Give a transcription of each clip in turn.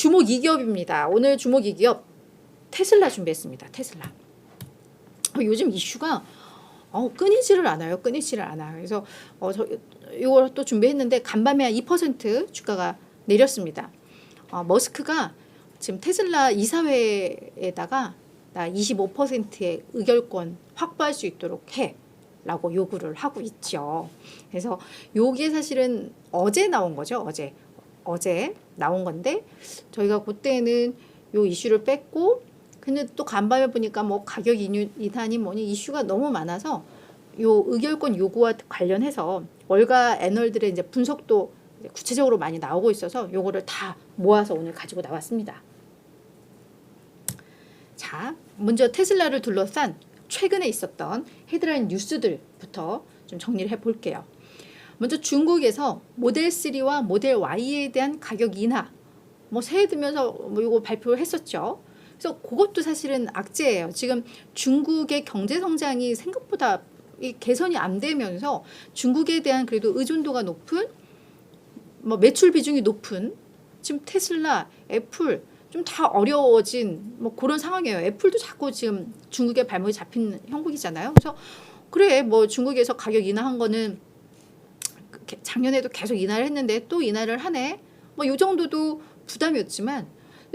주목 2기업입니다. 오늘 주목 2기업 테슬라 준비했습니다. 테슬라. 요즘 이슈가 끊이지를 않아요. 끊이지를 않아요. 그래서 이걸 또 준비했는데 간밤에 한 2% 주가가 내렸습니다. 머스크가 지금 테슬라 이사회에다가 나 25%의 의결권 확보할 수 있도록 해 라고 요구를 하고 있죠. 그래서 요게 사실은 어제 나온 거죠. 어제 나온 건데 저희가 그때는 요 이슈를 뺐고 근데 또 간밤에 보니까 뭐 가격 인하니 뭐니 이슈가 너무 많아서 요 의결권 요구와 관련해서 월가 애널들의 이제 분석도 구체적으로 많이 나오고 있어서 요거를 다 모아서 오늘 가지고 나왔습니다. 자, 먼저 테슬라를 둘러싼 최근에 있었던 헤드라인 뉴스들부터 좀 정리를 해볼게요. 먼저 중국에서 모델 3와 모델 Y에 대한 가격 인하 뭐 새해 들면서 뭐 이거 발표를 했었죠. 그래서 그것도 사실은 악재예요. 지금 중국의 경제 성장이 생각보다 개선이 안 되면서 중국에 대한 그래도 의존도가 높은 뭐 매출 비중이 높은 지금 테슬라, 애플 좀 다 어려워진 뭐 그런 상황이에요. 애플도 자꾸 지금 중국에 발목이 잡힌 형국이잖아요. 그래서 그래 뭐 중국에서 가격 인하한 거는 작년에도 계속 인하를 했는데 또 인하를 하네. 뭐 이 정도도 부담이었지만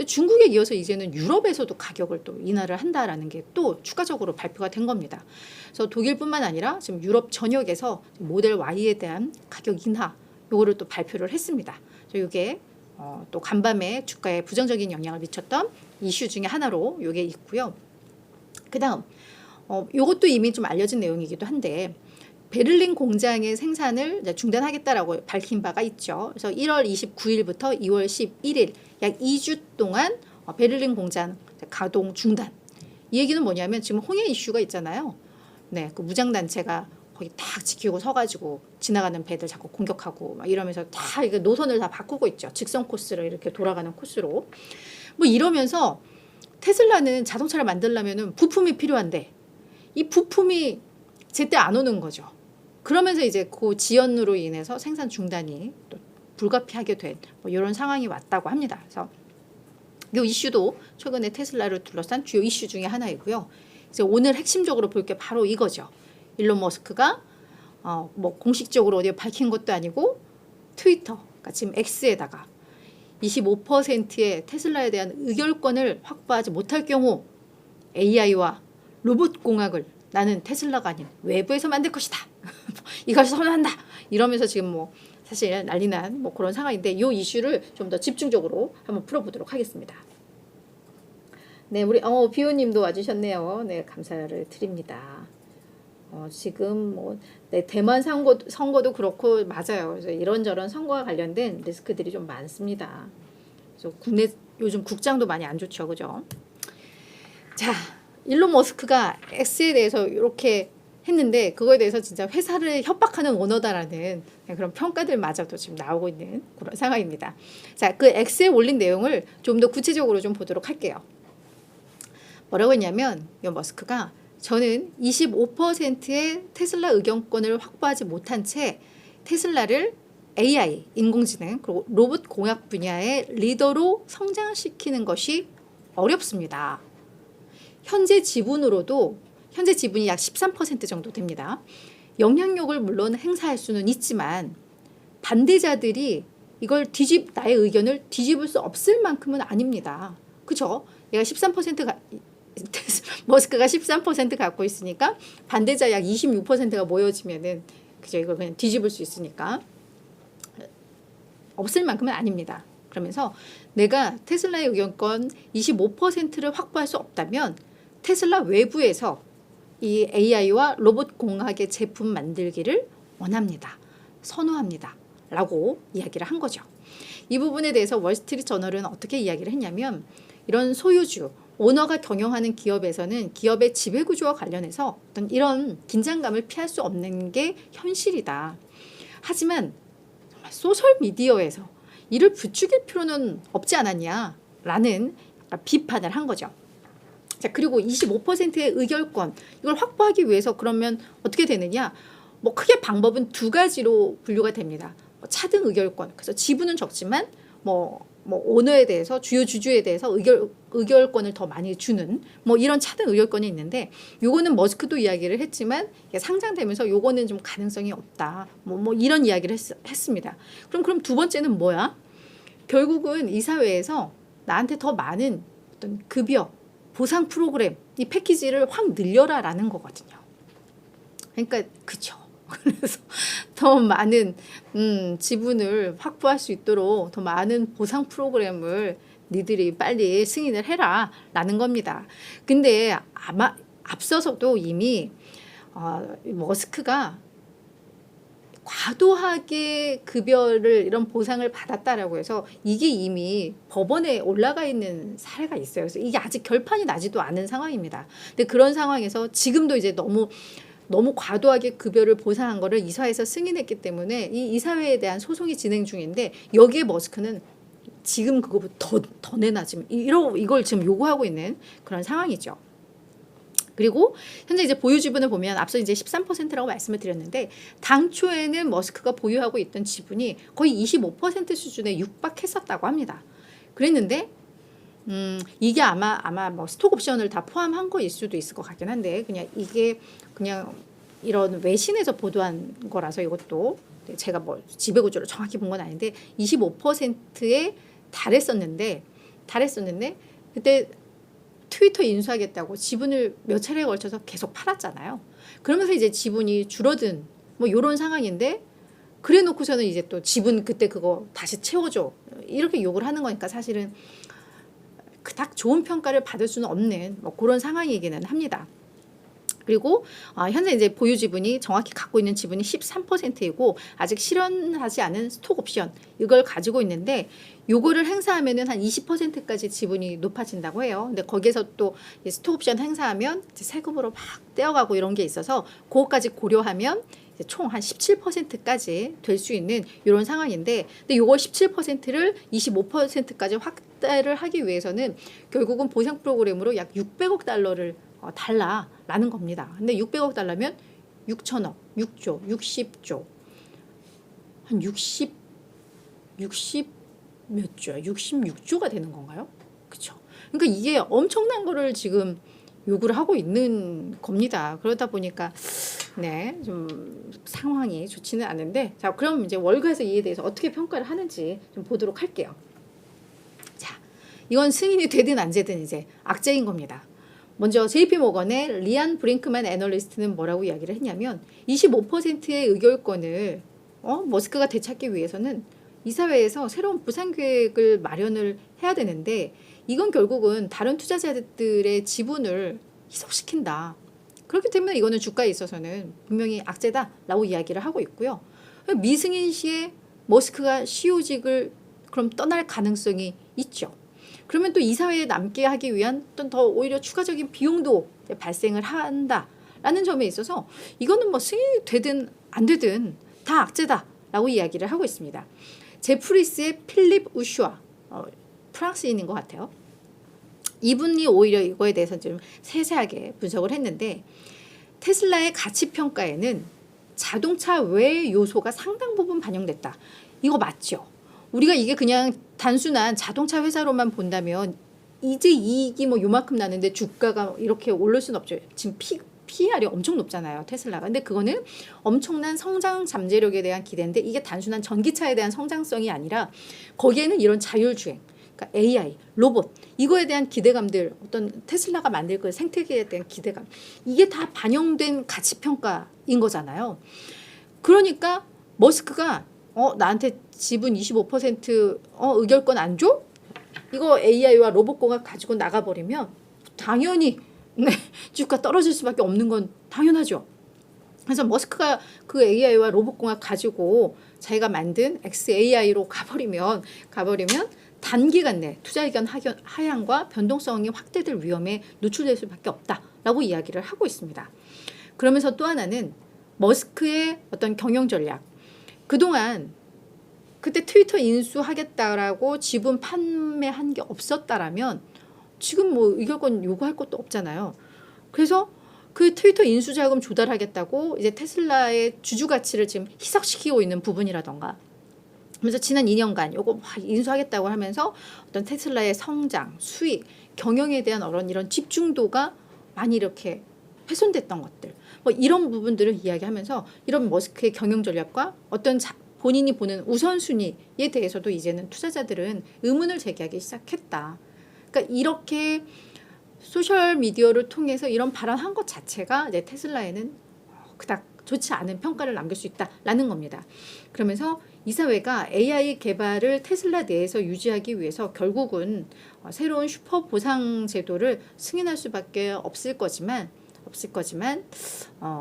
중국에 이어서 이제는 유럽에서도 가격을 또 인하를 한다라는 게 또 추가적으로 발표가 된 겁니다. 그래서 독일뿐만 아니라 지금 유럽 전역에서 모델 Y에 대한 가격 인하 요거를 또 발표를 했습니다. 그래서 이게 또 간밤에 주가에 부정적인 영향을 미쳤던 이슈 중에 하나로 요게 있고요. 그다음 요것도 이미 좀 알려진 내용이기도 한데 베를린 공장의 생산을 이제 중단하겠다라고 밝힌 바가 있죠. 그래서 1월 29일부터 2월 11일 약 2주 동안 베를린 공장 가동 중단. 이 얘기는 뭐냐면 지금 홍해 이슈가 있잖아요. 네, 그 무장단체가 거기 딱 지키고 서가지고 지나가는 배들 자꾸 공격하고 막 이러면서 다 이게 노선을 다 바꾸고 있죠. 직선 코스를 이렇게 돌아가는 코스로. 뭐 이러면서 테슬라는 자동차를 만들려면은 부품이 필요한데 이 부품이 제때 안 오는 거죠. 그러면서 이제 그 지연으로 인해서 생산 중단이 또 불가피하게 된 뭐 이런 상황이 왔다고 합니다. 그래서 이 이슈도 최근에 테슬라를 둘러싼 주요 이슈 중에 하나이고요. 이제 오늘 핵심적으로 볼 게 바로 이거죠. 일론 머스크가 뭐 공식적으로 어디 밝힌 것도 아니고 트위터, 그러니까 지금 X에다가 25%의 테슬라에 대한 의결권을 확보하지 못할 경우 AI와 로봇 공학을 나는 테슬라가 아닌 외부에서 만들 것이다. 이걸 선언한다. 이러면서 지금 뭐 사실 난리난 뭐 그런 상황인데 이 이슈를 좀 더 집중적으로 한번 풀어보도록 하겠습니다. 네, 우리 비오님도 와주셨네요. 네, 감사를 드립니다. 지금 뭐 네, 대만 선거도 그렇고 맞아요. 그래서 이런저런 선거와 관련된 리스크들이 좀 많습니다. 그래서 국내 요즘 국장도 많이 안 좋죠, 그죠? 자, 일론 머스크가 X에 대해서 이렇게 했는데 그거에 대해서 진짜 회사를 협박하는 오너다라는 그런 평가들마저도 지금 나오고 있는 그런 상황입니다. 자, 그 X에 올린 내용을 좀 더 구체적으로 좀 보도록 할게요. 뭐라고 했냐면 이 머스크가 저는 25%의 테슬라 의견권을 확보하지 못한 채 테슬라를 AI, 인공지능, 그리고 로봇 공학 분야의 리더로 성장시키는 것이 어렵습니다. 현재 지분이 약 13% 정도 됩니다. 영향력을 물론 행사할 수는 있지만 반대자들이 이걸 나의 의견을 뒤집을 수 없을 만큼은 아닙니다. 그죠? 얘가 13%가 머스크가 13% 갖고 있으니까 반대자 약 26%가 모여지면은 그죠? 이걸 그냥 뒤집을 수 있으니까 없을 만큼은 아닙니다. 그러면서 내가 테슬라의 의견권 25%를 확보할 수 없다면 테슬라 외부에서 이 AI와 로봇 공학의 제품 만들기를 원합니다. 선호합니다. 라고 이야기를 한 거죠. 이 부분에 대해서 월스트리트 저널은 어떻게 이야기를 했냐면 이런 소유주, 오너가 경영하는 기업에서는 기업의 지배구조와 관련해서 어떤 이런 긴장감을 피할 수 없는 게 현실이다. 하지만 정말 소셜미디어에서 이를 부추길 필요는 없지 않았냐라는 비판을 한 거죠. 자, 그리고 25%의 의결권 이걸 확보하기 위해서 그러면 어떻게 되느냐? 뭐 크게 방법은 두 가지로 분류가 됩니다. 차등 의결권, 그래서 지분은 적지만 뭐 뭐 오너에 대해서 주요 주주에 대해서 의결권을 더 많이 주는 뭐 이런 차등 의결권이 있는데 요거는 머스크도 이야기를 했지만 상장되면서 요거는 좀 가능성이 없다. 뭐 이런 이야기를 했습니다. 그럼 두 번째는 뭐야? 결국은 이사회에서 나한테 더 많은 어떤 급여, 보상 프로그램, 이 패키지를 확 늘려라라는 거거든요. 그러니까 그쵸. 그래서 더 많은 지분을 확보할 수 있도록 더 많은 보상 프로그램을 니들이 빨리 승인을 해라라는 겁니다. 근데 아마 앞서서도 이미 머스크가 과도하게 급여를 이런 보상을 받았다라고 해서 이게 이미 법원에 올라가 있는 사례가 있어요. 그래서 이게 아직 결판이 나지도 않은 상황입니다. 근데 그런 상황에서 지금도 이제 너무 과도하게 급여를 보상한 거를 이사회에서 승인했기 때문에 이 이사회에 대한 소송이 진행 중인데 여기에 머스크는 지금 그거보다 더 내놔 지금 이걸 지금 요구하고 있는 그런 상황이죠. 그리고 현재 이제 보유 지분을 보면 앞서 이제 13%라고 말씀을 드렸는데 당초에는 머스크가 보유하고 있던 지분이 거의 25% 수준에 육박했었다고 합니다. 그랬는데 이게 아마 뭐 스톡 옵션을 다 포함한 거일 수도 있을 것 같긴 한데 이게 그냥 이런 외신에서 보도한 거라서 이것도 제가 뭐 지배구조를 정확히 본 건 아닌데 25%에 달했었는데 그때 트위터 인수하겠다고 지분을 몇 차례에 걸쳐서 계속 팔았잖아요. 그러면서 이제 지분이 줄어든 뭐 이런 상황인데 그래 놓고서는 이제 또 지분 그때 그거 다시 채워줘 이렇게 욕을 하는 거니까 사실은 그닥 좋은 평가를 받을 수는 없는 뭐 그런 상황이기는 합니다. 그리고 현재 이제 보유 지분이 정확히 갖고 있는 지분이 13%이고 아직 실현하지 않은 스톡 옵션 이걸 가지고 있는데 요거를 행사하면은 한 20%까지 지분이 높아진다고 해요. 근데 거기에서 또 스톡 옵션 행사하면 이제 세금으로 막 떼어가고 이런 게 있어서 그거까지 고려하면 총 한 17%까지 될 수 있는 이런 상황인데 근데 요거 17%를 25%까지 확대를 하기 위해서는 결국은 보상 프로그램으로 약 600억 달러를 달라라는 겁니다. 근데 600억 달러면 6천억, 6조, 60조, 한 60 몇 조야? 66조가 되는 건가요? 그렇죠. 그러니까 이게 엄청난 거를 지금 요구를 하고 있는 겁니다. 그러다 보니까 좀 상황이 좋지는 않은데 자 그럼 이제 월가에서 이에 대해서 어떻게 평가를 하는지 좀 보도록 할게요. 자 이건 승인이 되든 안 되든 이제 악재인 겁니다. 먼저 JP모건의 리안 브링크만 애널리스트는 뭐라고 이야기를 했냐면 25%의 의결권을 머스크가 되찾기 위해서는 이사회에서 새로운 보상 계획을 마련을 해야 되는데 이건 결국은 다른 투자자들의 지분을 희석시킨다. 그렇기 때문에 이거는 주가에 있어서는 분명히 악재다라고 이야기를 하고 있고요. 미승인 시에 머스크가 CEO직을 그럼 떠날 가능성이 있죠. 그러면 또 이사회에 남게 하기 위한 어떤 더 오히려 추가적인 비용도 발생을 한다라는 점에 있어서 이거는 뭐 승인이 되든 안 되든 다 악재다라고 이야기를 하고 있습니다. 제프리스의 필립 우슈아 프랑스인인 것 같아요. 이분이 오히려 이거에 대해서 좀 세세하게 분석을 했는데 테슬라의 가치 평가에는 자동차 외 요소가 상당 부분 반영됐다. 이거 맞죠? 우리가 이게 그냥 단순한 자동차 회사로만 본다면 이제 이익이 뭐 요만큼 나는데 주가가 이렇게 오를 수는 없죠. 지금 PER이 엄청 높잖아요. 테슬라가. 근데 그거는 엄청난 성장 잠재력에 대한 기대인데 이게 단순한 전기차에 대한 성장성이 아니라 거기에는 이런 자율주행, 그러니까 AI, 로봇 이거에 대한 기대감들 어떤 테슬라가 만들 그 생태계에 대한 기대감 이게 다 반영된 가치평가인 거잖아요. 그러니까 머스크가 나한테 지분 25% 의결권 안 줘? 이거 AI와 로봇공학 가지고 나가버리면 당연히 주가 떨어질 수밖에 없는 건 당연하죠. 그래서 머스크가 그 AI와 로봇공학 가지고 자기가 만든 XAI로 가버리면 단기간 내 투자 의견 하향과 변동성이 확대될 위험에 노출될 수밖에 없다라고 이야기를 하고 있습니다. 그러면서 또 하나는 머스크의 어떤 경영 전략 그동안 그때 트위터 인수하겠다라고 지분 판매한 게 없었다라면 지금 뭐 의결권 요구할 것도 없잖아요. 그래서 그 트위터 인수 자금 조달하겠다고 이제 테슬라의 주주 가치를 지금 희석시키고 있는 부분이라던가 그래서 지난 2년간 요거 막 인수하겠다고 하면서 어떤 테슬라의 성장, 수익, 경영에 대한 이런 집중도가 많이 이렇게 훼손됐던 것들, 뭐 이런 부분들을 이야기하면서 이런 머스크의 경영 전략과 어떤 본인이 보는 우선순위에 대해서도 이제는 투자자들은 의문을 제기하기 시작했다. 그러니까 이렇게 소셜 미디어를 통해서 이런 발언한 것 자체가 이제 테슬라에는 그닥 좋지 않은 평가를 남길 수 있다라는 겁니다. 그러면서 이사회가 AI 개발을 테슬라 내에서 유지하기 위해서 결국은 새로운 슈퍼 보상 제도를 승인할 수밖에 없을 거지만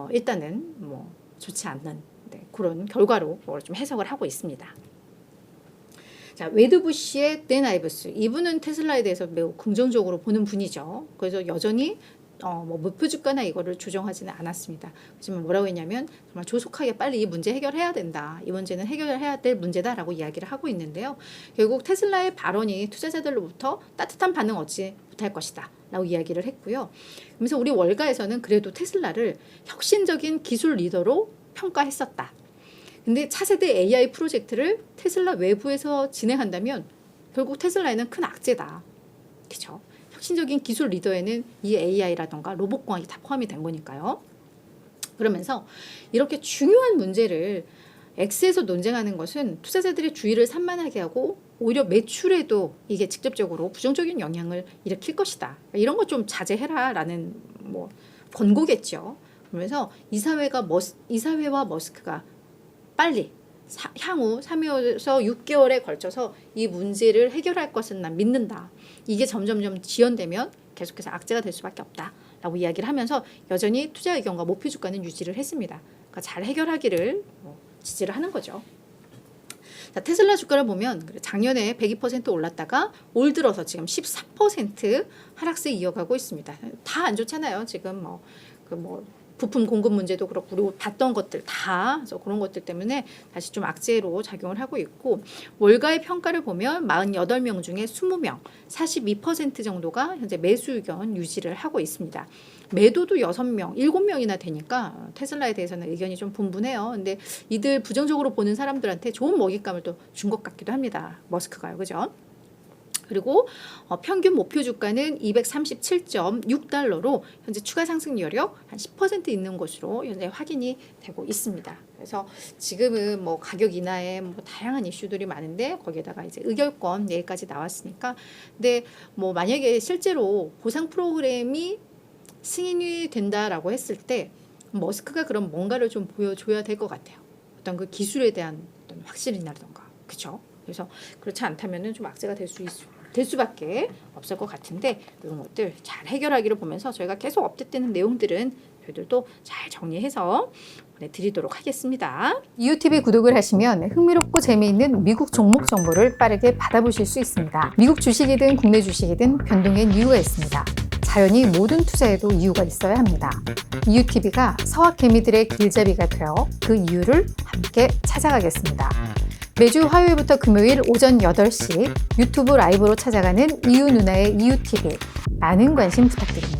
일단은 뭐 좋지 않는 그런 결과로 좀 해석을 하고 있습니다. 자, 웨드 부시의 댄 아이브스, 이분은 테슬라에 대해서 매우 긍정적으로 보는 분이죠. 그래서 여전히 목표 주가나 이거를 조정하지는 않았습니다. 하지만 뭐라고 했냐면 정말 조속하게 빨리 이 문제 해결해야 된다. 이 문제는 해결해야 될 문제다라고 이야기를 하고 있는데요. 결국 테슬라의 발언이 투자자들로부터 따뜻한 반응 얻지 못할 것이다 라고 이야기를 했고요. 그래서 우리 월가에서는 그래도 테슬라를 혁신적인 기술 리더로 평가했었다. 근데 차세대 AI 프로젝트를 테슬라 외부에서 진행한다면 결국 테슬라에는 큰 악재다. 그렇죠? 혁신적인 기술 리더에는 이 AI라던가 로봇공학이 다 포함이 된 거니까요. 그러면서 이렇게 중요한 문제를 X에서 논쟁하는 것은 투자자들의 주의를 산만하게 하고 오히려 매출에도 이게 직접적으로 부정적인 영향을 일으킬 것이다. 이런 거 좀 자제해라라는 뭐 권고겠죠. 그러면서 이사회와 머스크가 빨리 향후 3에서 6개월에 걸쳐서 이 문제를 해결할 것은 난 믿는다. 이게 점점점 지연되면 계속해서 악재가 될 수밖에 없다라고 이야기를 하면서 여전히 투자 의견과 목표 주가는 유지를 했습니다. 그러니까 잘 해결하기를 지지를 하는 거죠. 자, 테슬라 주가를 보면 작년에 102% 올랐다가 올 들어서 지금 13% 하락세 이어가고 있습니다. 다 안 좋잖아요. 지금 부품 공급 문제도 그렇고 그리고 봤던 것들 다 그래서 그런 것들 때문에 다시 좀 악재로 작용을 하고 있고 월가의 평가를 보면 48명 중에 20명 42% 정도가 현재 매수 의견 유지를 하고 있습니다. 매도도 6명, 7명이나 되니까 테슬라에 대해서는 의견이 좀 분분해요. 근데 이들 부정적으로 보는 사람들한테 좋은 먹잇감을 또 준 것 같기도 합니다. 머스크가요. 그죠? 그리고 평균 목표 주가는 237.6달러로 현재 추가 상승 여력 한 10% 있는 것으로 현재 확인이 되고 있습니다. 그래서 지금은 뭐 가격 인하에 뭐 다양한 이슈들이 많은데 거기에다가 이제 의결권 내일까지 나왔으니까 근데 뭐 만약에 실제로 보상 프로그램이 승인이 된다라고 했을 때 머스크가 그럼 뭔가를 좀 보여줘야 될 것 같아요. 어떤 그 기술에 대한 어떤 확실이라던가 그렇죠. 그래서 그렇지 않다면은 좀 악재가 될 수밖에 없을 것 같은데 이런 것들 잘 해결하기를 보면서 저희가 계속 업데이트되는 내용들은 저희들도 잘 정리해서 보내드리도록 하겠습니다. 이웃TV 구독을 하시면 흥미롭고 재미있는 미국 종목 정보를 빠르게 받아보실 수 있습니다. 미국 주식이든 국내 주식이든 변동엔 이유가 있습니다. 자연히 모든 투자에도 이유가 있어야 합니다. 이웃TV가 서학개미들의 길잡이가 되어 그 이유를 함께 찾아가겠습니다. 매주 화요일부터 금요일 오전 8시 유튜브 라이브로 찾아가는 이웃 누나의 이웃TV 많은 관심 부탁드립니다.